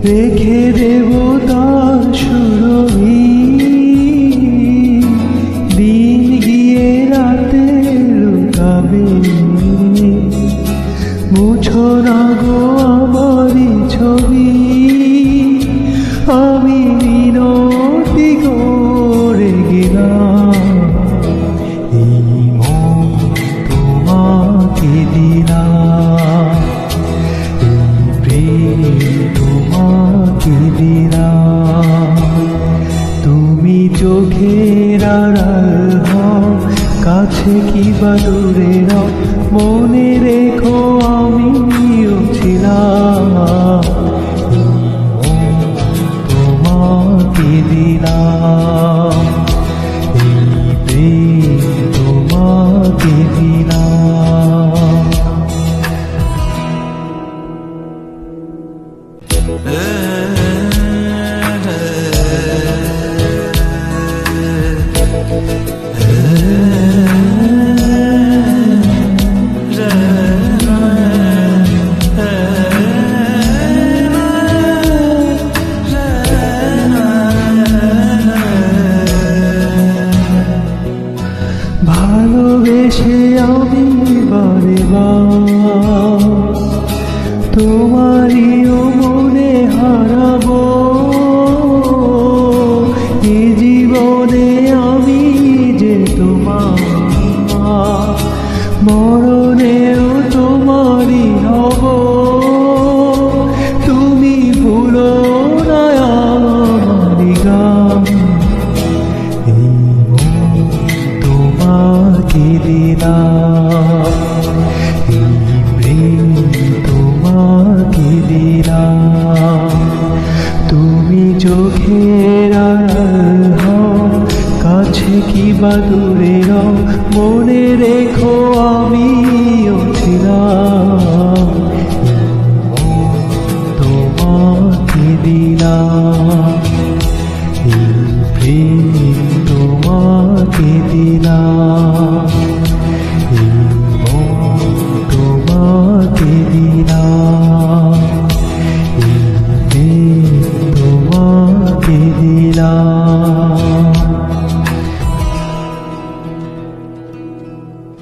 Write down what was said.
রেখে দেব তার সুরভি। দিন গিয়ে রাতে লুকাবে, মুছো না গো আমারই ছবি। আমি মিনতি করে গেলাম, এই মন তোমাকে দিলাম, এই প্রেম তোমাকে দিলাম। তুমি চোখের আড়াল হও, কাছে কিবা দূরে রও, মনে রেখো আমিও ছিলাম। তোমাকে দিলাম, এই প্রেম তোমাকে দিলাম। ভালোবেসে আমি বারে বার তোমারিও মনে হারাবো। এ জীবনে আমি যে তোমার, মরণেও তোমারই হব। তুমি ভুলো না আমারি গান, এই মন তোমাকে দিলাম, এই প্রেম তোমাকে দিলাম। তুমি চোখের আড়াল হও, কাছে কিবা দূরে রও, মনে রেখো আমিও ছিলাম। তোমাকে দিলাম, এই প্রেম তোমাকে দিলাম, এই মন তোমাকে দিলাম, এই প্রেম তোমাকে দিলাম।